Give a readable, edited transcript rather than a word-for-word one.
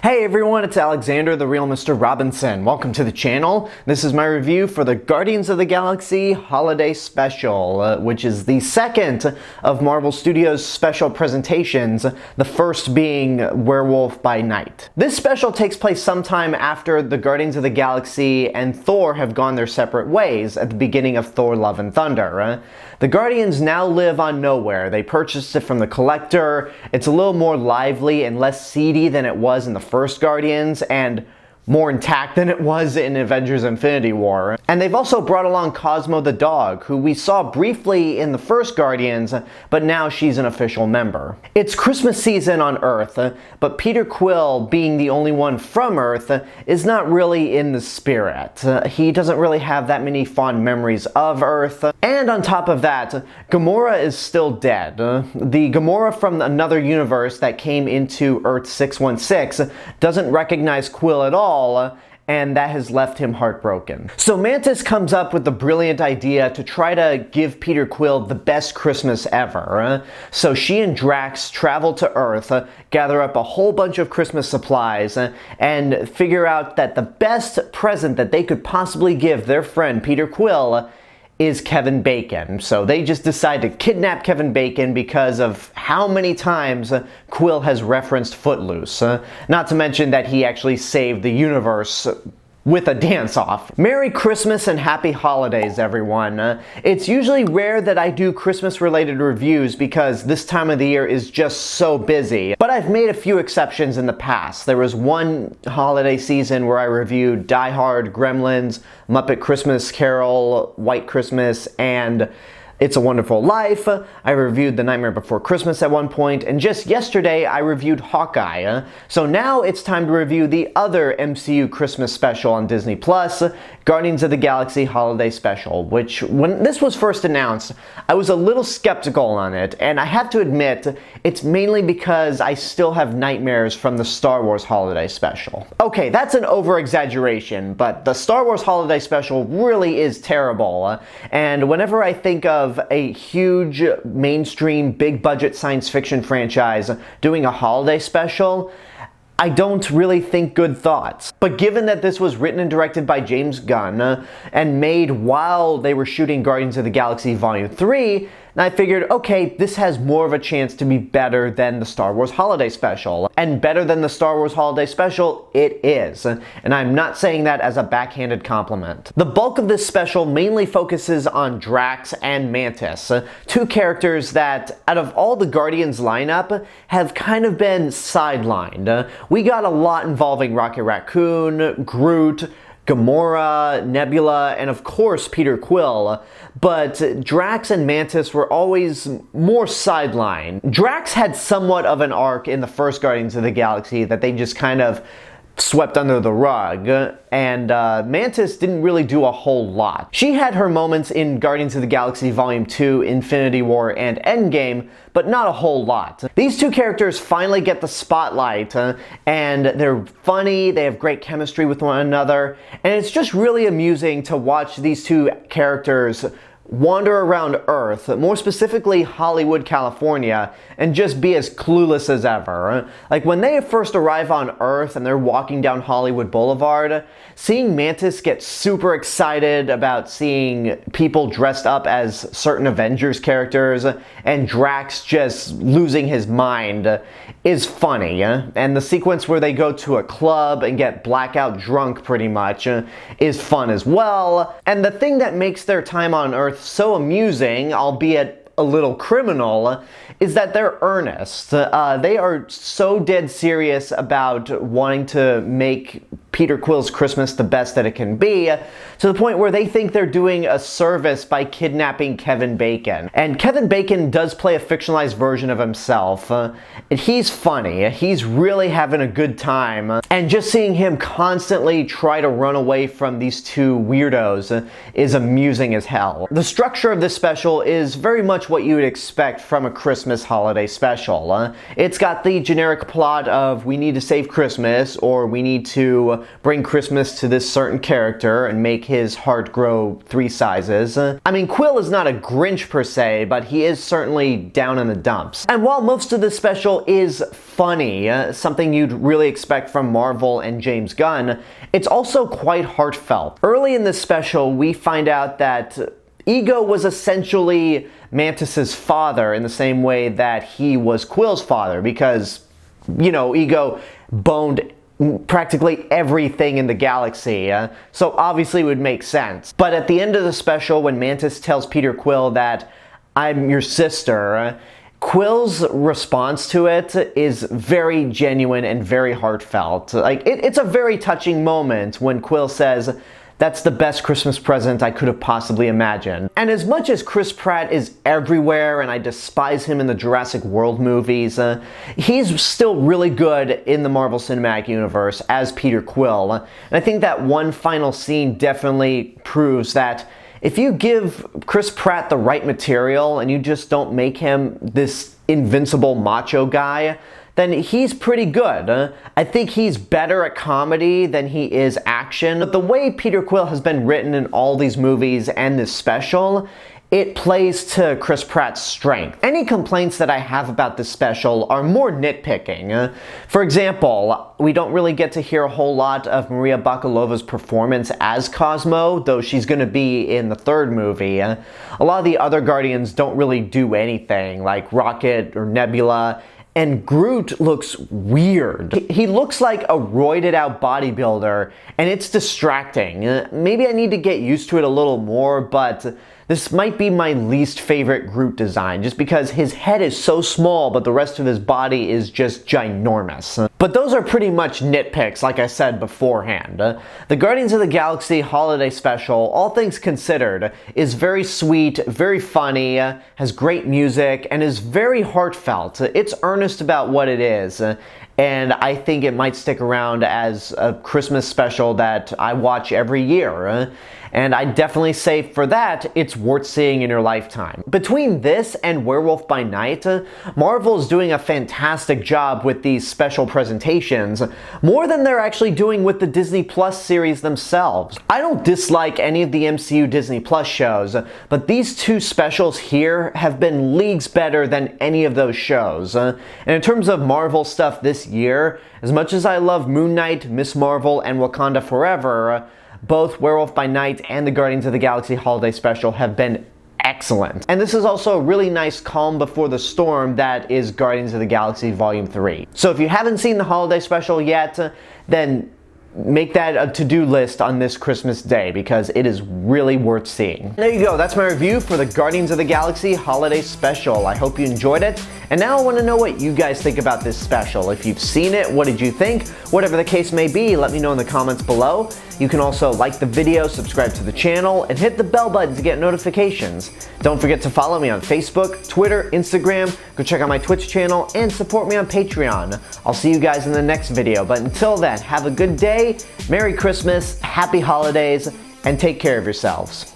Hey everyone, it's Alexander, the real Mr. Robinson. Welcome to the channel. This is my review for the Guardians of the Galaxy Holiday Special, which is the second of Marvel Studios' special presentations, the first being Werewolf by Night. This special takes place sometime after the Guardians of the Galaxy and Thor have gone their separate ways at the beginning of Thor: Love and Thunder. The Guardians now live on Nowhere. They purchased it from the Collector. It's a little more lively and less seedy than it was in the first Guardians, and more intact than it was in Avengers Infinity War. And they've also brought along Cosmo the dog, who we saw briefly in the first Guardians, but now she's an official member. It's Christmas season on Earth, but Peter Quill, being the only one from Earth, is not really in the spirit. He doesn't really have that many fond memories of Earth. And on top of that, Gamora is still dead. The Gamora from another universe that came into Earth 616 doesn't recognize Quill at all, and that has left him heartbroken. So Mantis comes up with the brilliant idea to try to give Peter Quill the best Christmas ever. So she and Drax travel to Earth, gather up a whole bunch of Christmas supplies, and figure out that the best present that they could possibly give their friend Peter Quill is Kevin Bacon. So they just decide to kidnap Kevin Bacon because of how many times Quill has referenced Footloose. Not to mention that he actually saved the universe with a dance-off. Merry Christmas and Happy Holidays, everyone. It's usually rare that I do Christmas-related reviews because this time of the year is just so busy, but I've made a few exceptions in the past. There was one holiday season where I reviewed Die Hard, Gremlins, Muppet Christmas Carol, White Christmas, and It's a Wonderful Life. I reviewed The Nightmare Before Christmas at one point, and just yesterday I reviewed Hawkeye. So now it's time to review the other MCU Christmas special on Disney+, Guardians of the Galaxy Holiday Special, which, when this was first announced, I was a little skeptical on it, and I have to admit, it's mainly because I still have nightmares from the Star Wars Holiday Special. Okay, that's an over-exaggeration, but the Star Wars Holiday Special really is terrible, and whenever I think of a huge mainstream big budget science fiction franchise doing a holiday special, I don't really think good thoughts. But given that this was written and directed by James Gunn and made while they were shooting Guardians of the Galaxy Volume 3, I figured, okay, this has more of a chance to be better than the Star Wars Holiday Special. And better than the Star Wars Holiday Special, it is. And I'm not saying that as a backhanded compliment. The bulk of this special mainly focuses on Drax and Mantis, two characters that, out of all the Guardians lineup, have kind of been sidelined. We got a lot involving Rocket Raccoon, Groot, Gamora, Nebula, and of course Peter Quill, but Drax and Mantis were always more sidelined. Drax had somewhat of an arc in the first Guardians of the Galaxy that they just kind of swept under the rug, and Mantis didn't really do a whole lot. She had her moments in Guardians of the Galaxy Volume 2, Infinity War, and Endgame, but not a whole lot. These two characters finally get the spotlight, and they're funny, they have great chemistry with one another, and it's just really amusing to watch these two characters wander around Earth, more specifically Hollywood, California, and just be as clueless as ever. Like when they first arrive on Earth and they're walking down Hollywood Boulevard, seeing Mantis get super excited about seeing people dressed up as certain Avengers characters and Drax just losing his mind is funny. And the sequence where they go to a club and get blackout drunk pretty much is fun as well. And the thing that makes their time on Earth so amusing, albeit a little criminal, is that they're earnest. They are so dead serious about wanting to make Peter Quill's Christmas the best that it can be, to the point where they think they're doing a service by kidnapping Kevin Bacon. And Kevin Bacon does play a fictionalized version of himself. And he's funny. He's really having a good time. And just seeing him constantly try to run away from these two weirdos is amusing as hell. The structure of this special is very much much what you would expect from a Christmas holiday special. It's got the generic plot of we need to save Christmas, or we need to bring Christmas to this certain character and make his heart grow 3 sizes. I mean, Quill is not a Grinch per se, but he is certainly down in the dumps. And while most of the special is funny, something you'd really expect from Marvel and James Gunn, it's also quite heartfelt. Early in this special, we find out that Ego was essentially Mantis's father in the same way that he was Quill's father, because, you know, Ego boned practically everything in the galaxy, so obviously it would make sense. But at the end of the special, when Mantis tells Peter Quill that, "I'm your sister," Quill's response to it is very genuine and very heartfelt. Like, it's a very touching moment when Quill says, "That's the best Christmas present I could have possibly imagined." And as much as Chris Pratt is everywhere and I despise him in the Jurassic World movies, he's still really good in the Marvel Cinematic Universe as Peter Quill. And I think that one final scene definitely proves that if you give Chris Pratt the right material and you just don't make him this invincible macho guy, then he's pretty good. I think he's better at comedy than he is action. But the way Peter Quill has been written in all these movies and this special, it plays to Chris Pratt's strength. Any complaints that I have about this special are more nitpicking. For example, we don't really get to hear a whole lot of Maria Bakalova's performance as Cosmo, though she's going to be in the 3rd movie. A lot of the other Guardians don't really do anything, like Rocket or Nebula. And Groot looks weird. He looks like a roided out bodybuilder, and it's distracting. Maybe I need to get used to it a little more, but this might be my least favorite Groot design, just because his head is so small, but the rest of his body is just ginormous. But those are pretty much nitpicks, like I said beforehand. The Guardians of the Galaxy Holiday Special, all things considered, is very sweet, very funny, has great music, and is very heartfelt. It's earnest about what it is, and I think it might stick around as a Christmas special that I watch every year. And I definitely say for that, it's worth seeing in your lifetime. Between this and Werewolf by Night, Marvel's doing a fantastic job with these special presentations, more than they're actually doing with the Disney Plus series themselves. I don't dislike any of the MCU Disney Plus shows, but these 2 specials here have been leagues better than any of those shows. And in terms of Marvel stuff this year, as much as I love Moon Knight, Miss Marvel, and Wakanda Forever, both Werewolf by Night and the Guardians of the Galaxy Holiday Special have been excellent. And this is also a really nice calm before the storm that is Guardians of the Galaxy Volume 3. So if you haven't seen the Holiday Special yet, then make that a to-do list on this Christmas day, because it is really worth seeing. There you go, that's my review for the Guardians of the Galaxy Holiday Special. I hope you enjoyed it, and now I want to know what you guys think about this special. If you've seen it, what did you think? Whatever the case may be, let me know in the comments below. You can also like the video, subscribe to the channel, and hit the bell button to get notifications. Don't forget to follow me on Facebook, Twitter, Instagram, go check out my Twitch channel, and support me on Patreon. I'll see you guys in the next video, but until then, have a good day, Merry Christmas, Happy Holidays, and take care of yourselves.